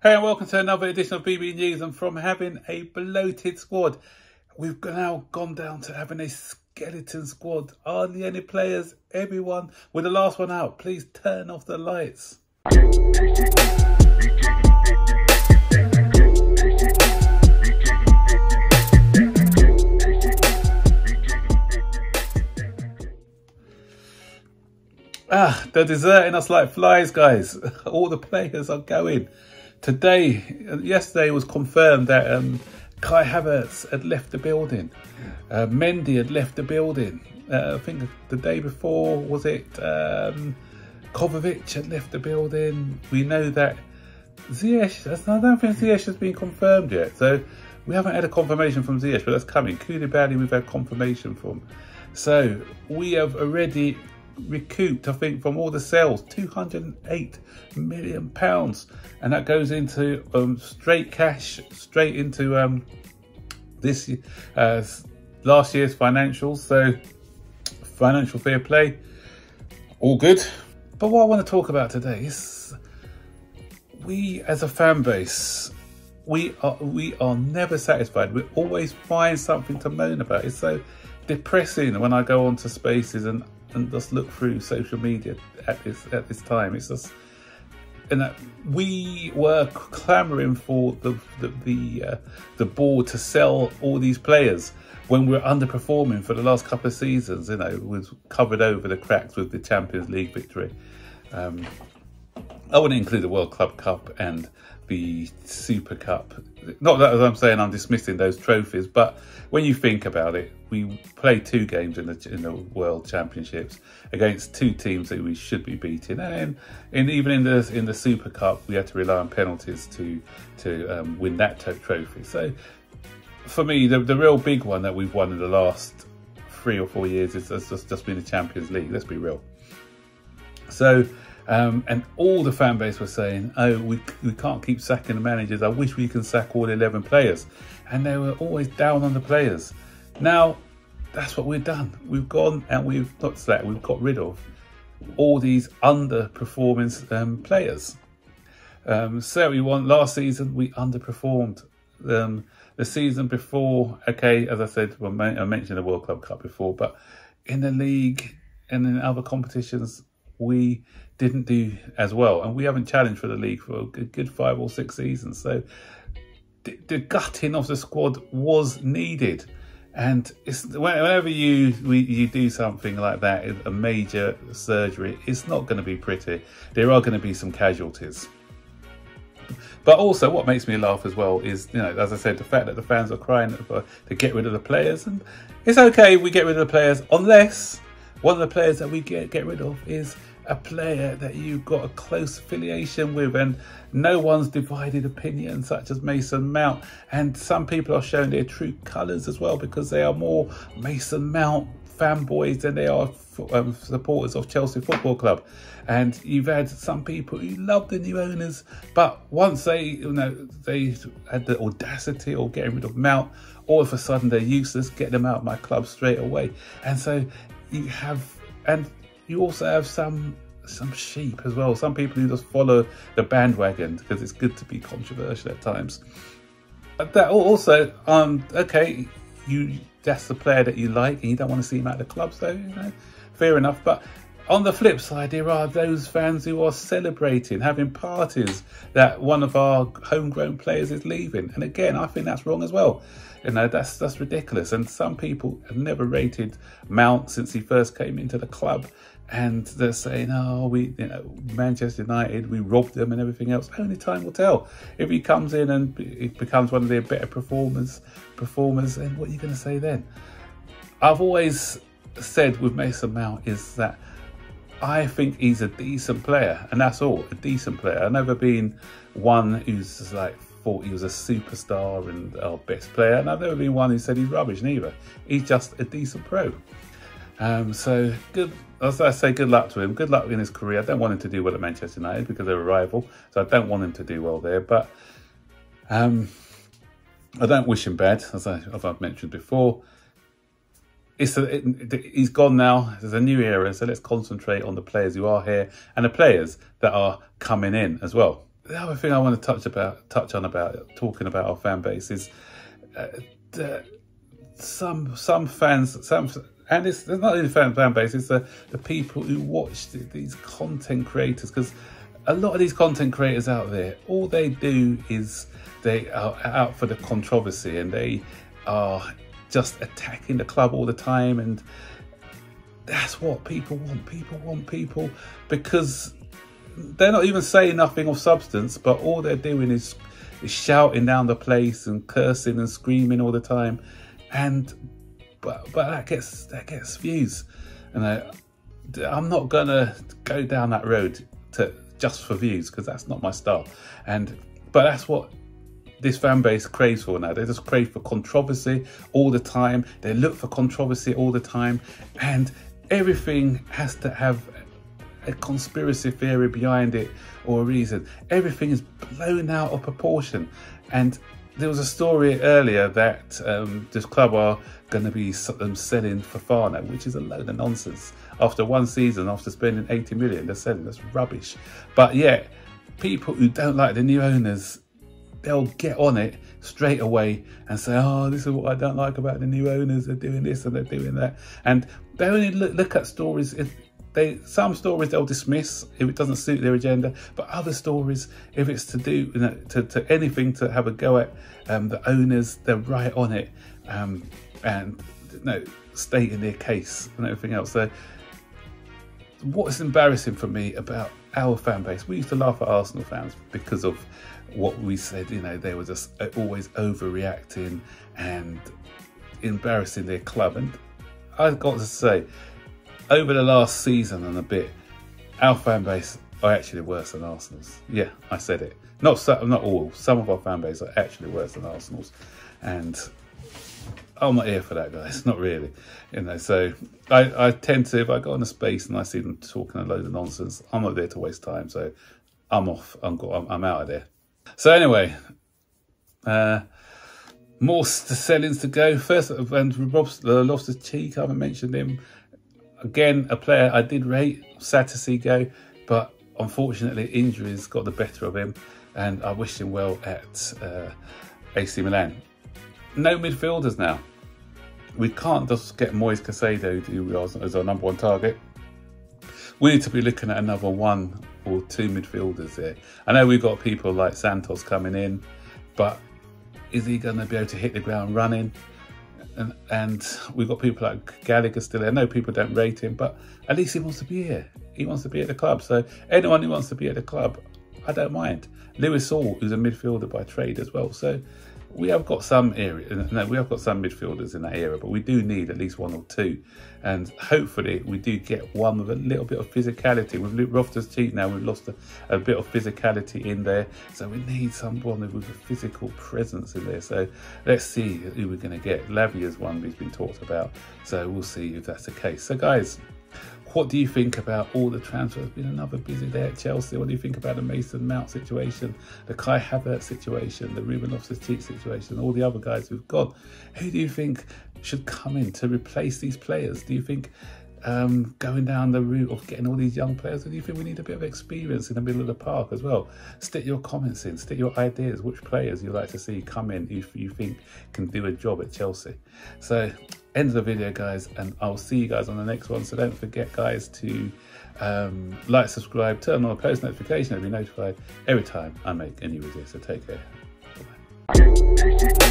Hey, and welcome to another edition of BB News. And from having a bloated squad, we've now gone down to having a skeleton squad. Hardly any players, everyone. We're the last one out. Please turn off the lights. They're deserting us like flies, guys. All the players are going. Yesterday was confirmed that Kai Havertz had left the building. Mendy had left the building. I think the day before, was it Kovacic had left the building. We know that Ziyech, I don't think Ziyech has been confirmed yet. So we haven't had a confirmation from Ziyech, but that's coming. Koulibaly we've had confirmation from. So we have already recouped, I think, from all the sales, £208 million, and that goes into straight cash, straight into this last year's financials. So financial fair play, all good. But what I want to talk about today is we as a fan base, we are never satisfied. We always find something to moan about. It's so depressing when I go onto Spaces and just look through social media at this time. It's just, and that we were clamouring for the board to sell all these players when we're underperforming for the last couple of seasons. You know, it was covered over the cracks with the Champions League victory. I wouldn't include the World Club Cup and the Super Cup. Not that as I'm saying I'm dismissing those trophies, but when you think about it, we played 2 games in the World Championships against 2 teams that we should be beating, and even in the Super Cup we had to rely on penalties to win that trophy. So for me, the real big one that we've won in the last 3 or 4 years has just been the Champions League. Let's be real. So. And all the fan base was saying, oh, we can't keep sacking the managers. I wish we can sack all 11 players. And they were always down on the players. Now, that's what we've done. We've gone and we've got rid of all these underperforming players. So we won last season, we underperformed. The season before, okay, as I said, I mentioned the World Club Cup before, but in the league and in other competitions, we didn't do as well, and we haven't challenged for the league for a good 5 or 6 seasons. So the gutting of the squad was needed, and it's whenever you do something like that, a major surgery, it's not going to be pretty. There are going to be some casualties. But also, what makes me laugh as well is, you know, as I said, the fact that the fans are crying to get rid of the players, and it's okay we get rid of the players unless one of the players that we get rid of is a player that you've got a close affiliation with, and no one's divided opinion, such as Mason Mount. And some people are showing their true colours as well, because they are more Mason Mount fanboys than they are supporters of Chelsea Football Club. And you've had some people who love the new owners, but once they had the audacity of getting rid of Mount, all of a sudden they're useless, get them out of my club straight away. And so you also have some sheep as well, some people who just follow the bandwagon because it's good to be controversial at times. But that also, okay, that's the player that you like and you don't want to see him at the club, so, you know, fair enough. But on the flip side, there are those fans who are celebrating, having parties that one of our homegrown players is leaving. And again, I think that's wrong as well. You know, that's ridiculous. And some people have never rated Mount since he first came into the club, and they're saying, oh, Manchester United, we robbed them and everything else. Only time will tell. If he comes in and it becomes one of their better performers, and what are you going to say then? I've always said with Mason Mount is that I think he's a decent player, and that's all, a decent player. I've never been one who's just like thought he was a superstar and our best player, and I've never been one who said he's rubbish neither. He's just a decent pro. So good, as I say, good luck to him. Good luck in his career. I don't want him to do well at Manchester United because they're a rival, so I don't want him to do well there. But I don't wish him bad, as I've mentioned before. He's gone now. There's a new era, so let's concentrate on the players who are here and the players that are coming in as well. the other thing I want to touch on about talking about our fan base is some fans, and it's not only fan base, it's the people who watch these content creators, because a lot of these content creators out there, all they do is they are out for the controversy, and they are just attacking the club all the time, and that's what people want. People want people because they're not even saying nothing of substance, but all they're doing is shouting down the place and cursing and screaming all the time, and but that gets views, and I'm not gonna go down that road just for views, because that's not my style. But that's what this fan base craves for now. They just crave for controversy all the time. They look for controversy all the time, and everything has to have a conspiracy theory behind it or a reason. Everything is blown out of proportion. And there was a story earlier that this club are going to be selling Fofana, which is a load of nonsense. After one season, after spending 80 million, they're selling. That's rubbish. But yet, people who don't like the new owners, they'll get on it straight away and say, oh, this is what I don't like about the new owners. They're doing this and they're doing that. And they only look at stories. Some stories they'll dismiss if it doesn't suit their agenda, but other stories, if it's to do to anything to have a go at the owners, they're right on it, and stating their case and everything else. So what's embarrassing for me about our fan base, we used to laugh at Arsenal fans because of what we said, they were just always overreacting and embarrassing their club. And I've got to say, over the last season and a bit, our fan base are actually worse than Arsenal's. Yeah, I said it. Not all. Some of our fan base are actually worse than Arsenal's, and I'm not here for that, guys. Not really. So I tend to, if I go on a space and I see them talking a load of nonsense, I'm not there to waste time. So I'm off. I'm out of there. So anyway, more sellings to go. First, and Loftus-Cheek, I haven't mentioned him. Again, a player I did rate, sad to see go, but unfortunately injuries got the better of him, and I wish him well at AC Milan. No midfielders now. We can't just get Moise Caicedo, who as our number one target. We need to be looking at another 1 or 2 midfielders there. I know we've got people like Santos coming in, but is he going to be able to hit the ground running? And we've got people like Gallagher still there. I know people don't rate him, but at least he wants to be here. He wants to be at the club. So anyone who wants to be at the club, I don't mind. Lewis Hall, who's a midfielder by trade as well. So we have got some we have got some midfielders in that area, but we do need at least 1 or 2. And hopefully we do get one with a little bit of physicality. With Loftus-Cheek now, we've lost a bit of physicality in there. So we need someone with a physical presence in there. So let's see who we're going to get. Lavia's one who's been talked about. So we'll see if that's the case. So guys, what do you think about all the transfers? It's been another busy day at Chelsea. What do you think about the Mason Mount situation, the Kai Havertz situation, the Ruben Loftus-Cheek situation, all the other guys who've gone? Who do you think should come in to replace these players? Do you think going down the route of getting all these young players, or do you think we need a bit of experience in the middle of the park as well? Stick your comments in, stick your ideas, which players you'd like to see come in if you think can do a job at Chelsea. So end of the video, guys, and I'll see you guys on the next one. So don't forget, guys, to like, subscribe, turn on the post notification to be notified every time I make a new video. So take care. Bye-bye.